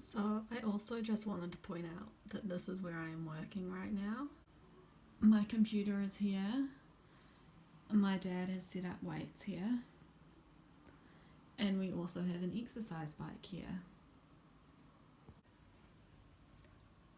So I also just wanted to point out that this is where I am working right now. My computer is here. My dad has set up weights here. And we also have an exercise bike here.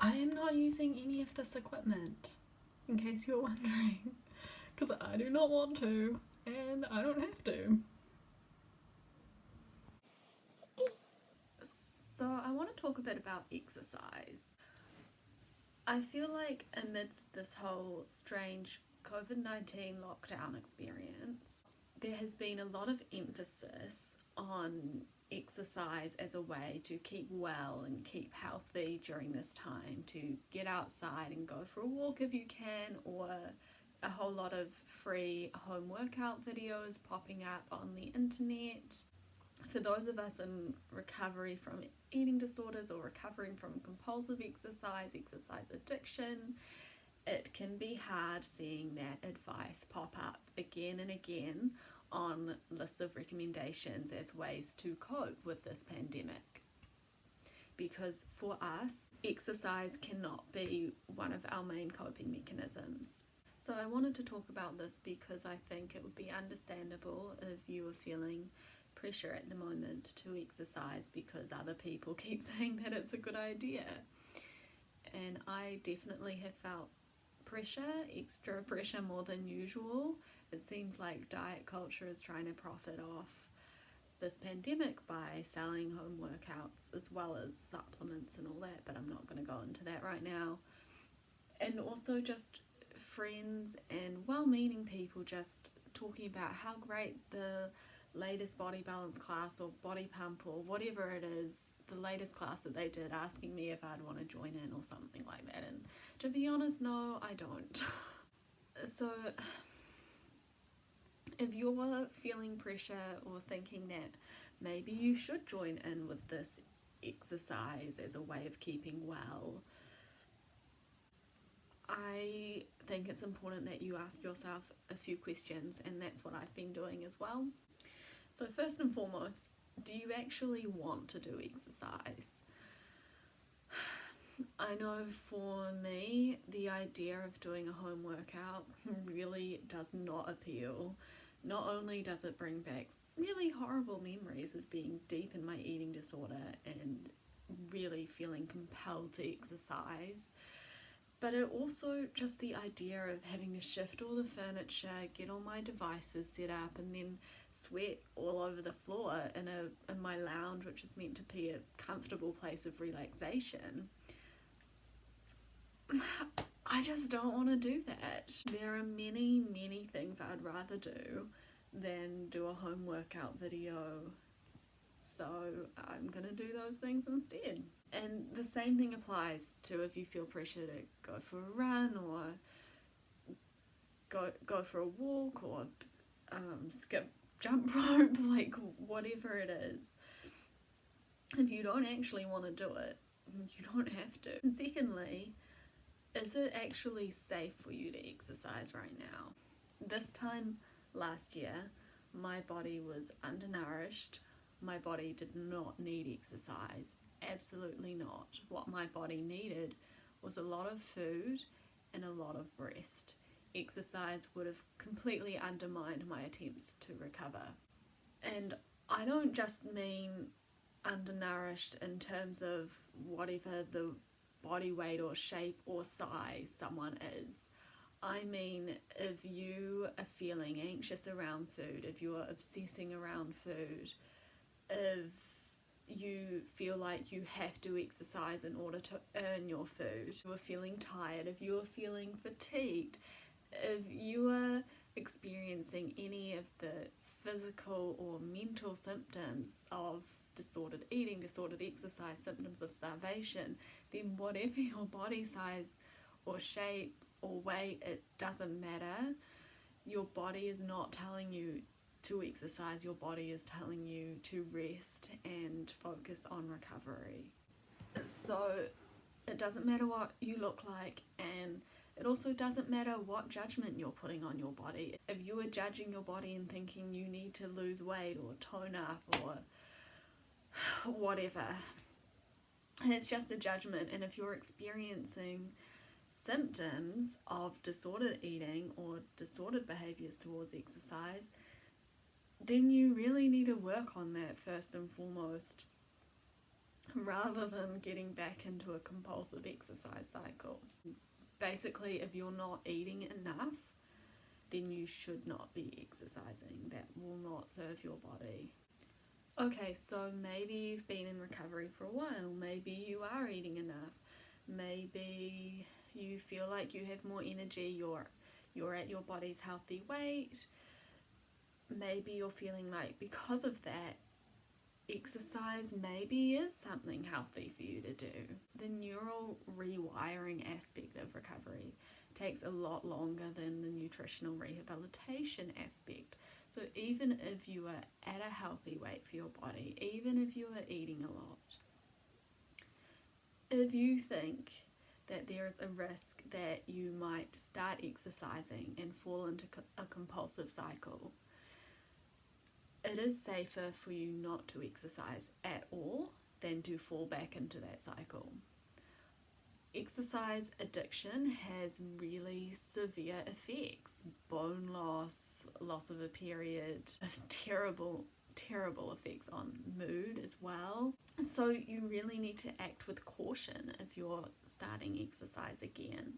I am not using any of this equipment, in case you're wondering, because I do not want to, and I don't have to. So I want to talk a bit about exercise. I feel like amidst this whole strange COVID-19 lockdown experience, there has been a lot of emphasis on exercise as a way to keep well and keep healthy during this time, to get outside and go for a walk if you can, or a whole lot of free home workout videos popping up on the internet. For those of us in recovery from eating disorders or recovering from compulsive exercise addiction, it can be hard seeing that advice pop up again and again on lists of recommendations as ways to cope with this pandemic. Because for us, exercise cannot be one of our main coping mechanisms. So I wanted to talk about this because I think it would be understandable if you were feeling pressure at the moment to exercise because other people keep saying that it's a good idea. And I definitely have felt pressure, extra pressure more than usual. It seems like diet culture is trying to profit off this pandemic by selling home workouts as well as supplements and all that, but I'm not going to go into that right now. And also just friends and well-meaning people just talking about how great the latest body balance class or body pump or whatever it is, the latest class that they did, asking me if I'd want to join in or something like that. And to be honest, no, I don't. So if you're feeling pressure or thinking that maybe you should join in with this exercise as a way of keeping well, I think it's important that you ask yourself a few questions, and that's what I've been doing as well. So first and foremost, do you actually want to do exercise? I know for me, the idea of doing a home workout really does not appeal. Not only does it bring back really horrible memories of being deep in my eating disorder and really feeling compelled to exercise, but it also just the idea of having to shift all the furniture, get all my devices set up, and then sweat all over the floor in my lounge, which is meant to be a comfortable place of relaxation. I just don't want to do that. There are many, many things I'd rather do than do a home workout video. So I'm going to do those things instead. And the same thing applies to if you feel pressure to go for a run or go for a walk or skip jump rope, like whatever it is. If you don't actually want to do it, you don't have to. And secondly, is it actually safe for you to exercise right now? This time last year, my body was undernourished. My body did not need exercise. Absolutely not. What my body needed was a lot of food and a lot of rest. Exercise would have completely undermined my attempts to recover. And I don't just mean undernourished in terms of whatever the body weight or shape or size someone is. I mean, if you are feeling anxious around food, if you are obsessing around food, if you feel like you have to exercise in order to earn your food, if you are feeling tired, if you are feeling fatigued, if you are experiencing any of the physical or mental symptoms of disordered eating, disordered exercise, symptoms of starvation, then whatever your body size or shape or weight, it doesn't matter. Your body is not telling you to exercise, your body is telling you to rest and focus on recovery. So it doesn't matter what you look like, and it also doesn't matter what judgment you're putting on your body. If you are judging your body and thinking you need to lose weight or tone up or whatever, And it's just a judgment. And if you're experiencing symptoms of disordered eating or disordered behaviours towards exercise, then you really need to work on that first and foremost, rather than getting back into a compulsive exercise cycle. Basically, if you're not eating enough, then you should not be exercising. That will not serve your body. Okay, so maybe you've been in recovery for a while, maybe you are eating enough, maybe you feel like you have more energy, you're at your body's healthy weight, maybe you're feeling like because of that, exercise maybe is something healthy for you to do. The neural rewiring aspect of recovery takes a lot longer than the nutritional rehabilitation aspect. So even if you are at a healthy weight for your body, even if you are eating a lot, if you think that there is a risk that you might start exercising and fall into a compulsive cycle, it is safer for you not to exercise at all than to fall back into that cycle. Exercise addiction has really severe effects. Bone loss, loss of a period, terrible effects on mood as well. So you really need to act with caution if you're starting exercise again.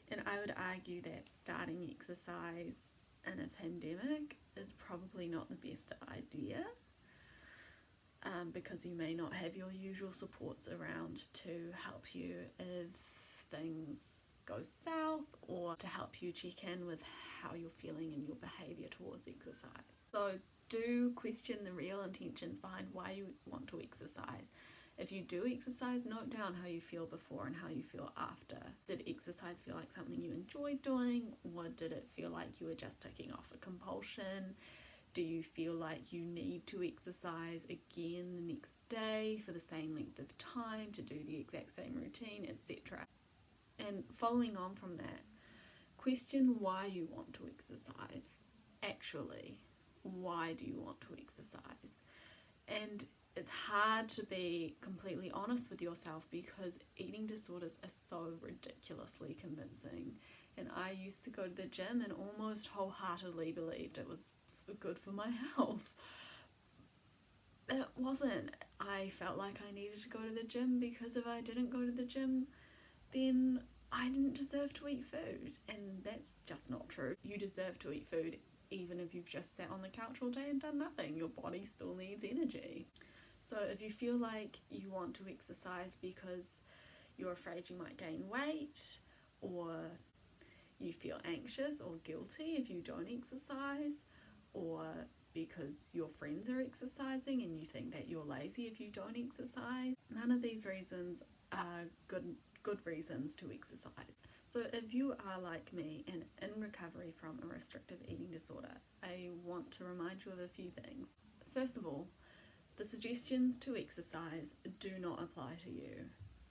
And I would argue that starting exercise in a pandemic is probably not the best idea, because you may not have your usual supports around to help you if things go south, or to help you check in with how you're feeling and your behaviour towards exercise. So do question the real intentions behind why you want to exercise. If you do exercise, note down how you feel before and how you feel after. Did exercise feel like something you enjoyed doing, or did it feel like you were just ticking off a compulsion? Do you feel like you need to exercise again the next day for the same length of time to do the exact same routine, etc.? And following on from that, question why you want to exercise. Actually, why do you want to exercise? And it's hard to be completely honest with yourself because eating disorders are so ridiculously convincing. And I used to go to the gym and almost wholeheartedly believed it was good for my health. It wasn't. I felt like I needed to go to the gym because if I didn't go to the gym, then I didn't deserve to eat food. And that's just not true. You deserve to eat food even if you've just sat on the couch all day and done nothing. Your body still needs energy. So if you feel like you want to exercise because you're afraid you might gain weight, or you feel anxious or guilty if you don't exercise, or because your friends are exercising and you think that you're lazy if you don't exercise, none of these reasons are good reasons to exercise. So if you are like me and in recovery from a restrictive eating disorder, I want to remind you of a few things. First of all, the suggestions to exercise do not apply to you.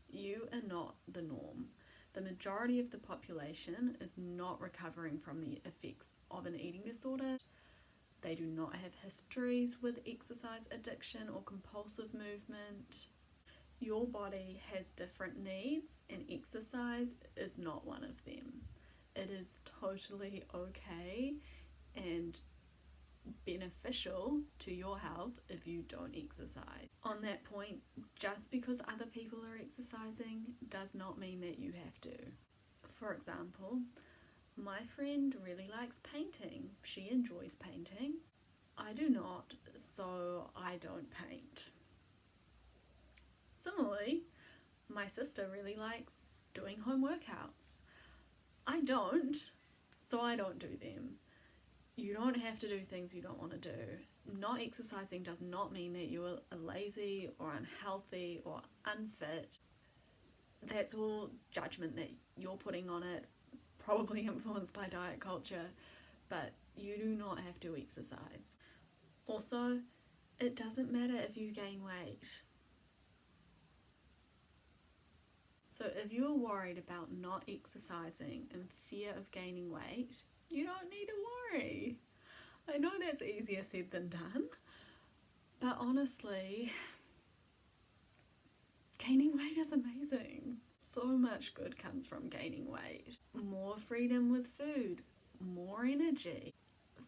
You are not the norm. The majority of the population is not recovering from the effects of an eating disorder. They do not have histories with exercise addiction or compulsive movement. Your body has different needs and exercise is not one of them. It is totally okay and beneficial to your health if you don't exercise. On that point, just because other people are exercising does not mean that you have to. For example, my friend really likes painting. She enjoys painting. I do not, so I don't paint. Similarly, my sister really likes doing home workouts. I don't, so I don't do them. You don't have to do things you don't want to do. Not exercising does not mean that you're lazy or unhealthy or unfit. That's all judgment that you're putting on it, probably influenced by diet culture, but you do not have to exercise. Also, it doesn't matter if you gain weight. So if you're worried about not exercising and fear of gaining weight, you don't need to worry. I know that's easier said than done, but honestly, So much good comes from gaining weight. More freedom with food, more energy,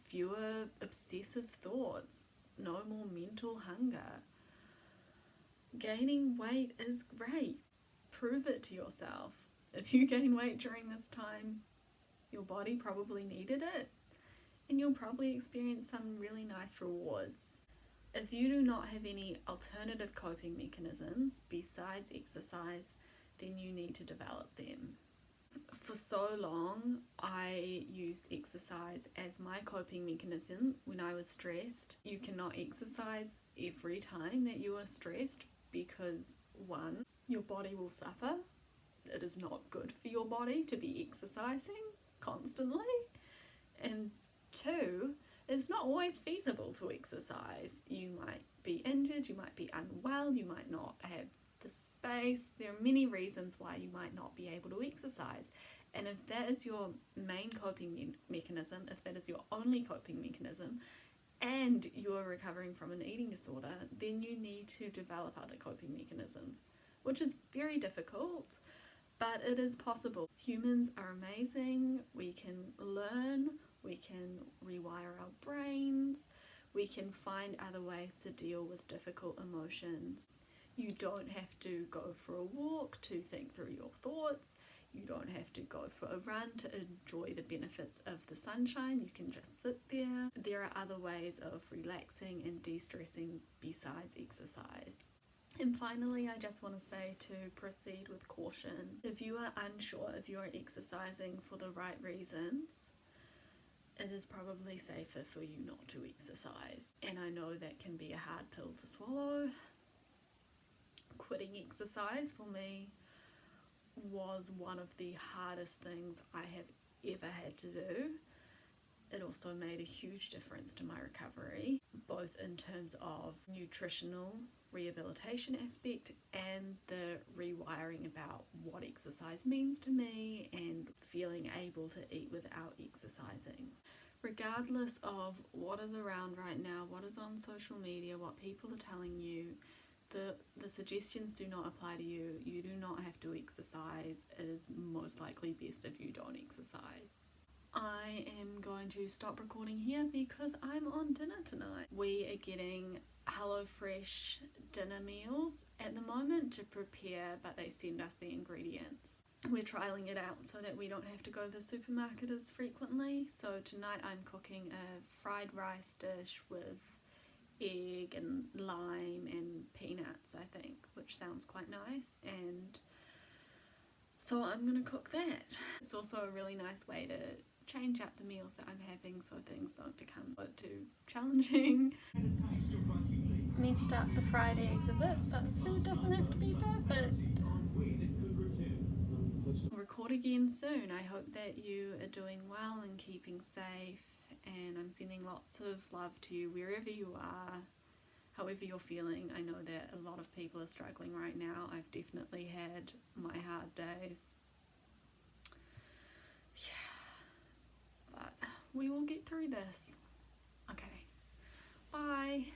fewer obsessive thoughts, no more mental hunger. Gaining weight is great. Prove it to yourself. If you gain weight during this time, your body probably needed it, and you'll probably experience some really nice rewards. If you do not have any alternative coping mechanisms besides exercise, then you need to develop them. For so long, I used exercise as my coping mechanism when I was stressed. You cannot exercise every time that you are stressed because, one, your body will suffer. It is not good for your body to be exercising constantly. And two, it's not always feasible to exercise. You might be injured, you might be unwell, you might not have the space. There are many reasons why you might not be able to exercise. And if that is your main coping mechanism, if that is your only coping mechanism, and you're recovering from an eating disorder, then you need to develop other coping mechanisms, which is very difficult, but it is possible. Humans are amazing. We can learn, we can rewire our brains, we can find other ways to deal with difficult emotions. You don't have to go for a walk to think through your thoughts. You don't have to go for a run to enjoy the benefits of the sunshine. You can just sit there. There are other ways of relaxing and de-stressing besides exercise. And finally, I just want to say to proceed with caution. If you are unsure if you're exercising for the right reasons, it is probably safer for you not to exercise. And I know that can be a hard pill to swallow. Quitting exercise for me was one of the hardest things I have ever had to do. It also made a huge difference to my recovery, both in terms of nutritional rehabilitation aspect and the rewiring about what exercise means to me and feeling able to eat without exercising. Regardless of what is around right now, what is on social media, what people are telling you, the suggestions do not apply to you. You do not have to exercise. It is most likely best if you don't exercise. I am going to stop recording here because I'm on dinner tonight. We are getting HelloFresh dinner meals at the moment to prepare, but they send us the ingredients. We're trialing it out so that we don't have to go to the supermarket as frequently. So tonight I'm cooking a fried rice dish with egg and lime and peanuts, I think, which sounds quite nice, and so I'm gonna cook that. It's also a really nice way to change up the meals that I'm having so things don't become too challenging. Messed up the fried eggs a bit, but food doesn't have to be perfect. I'll record again soon. I hope that you are doing well and keeping safe, and I'm sending lots of love to you wherever you are, however you're feeling. I know that a lot of people are struggling right now. I've definitely had my hard days. Yeah, but we will get through this. Okay, bye.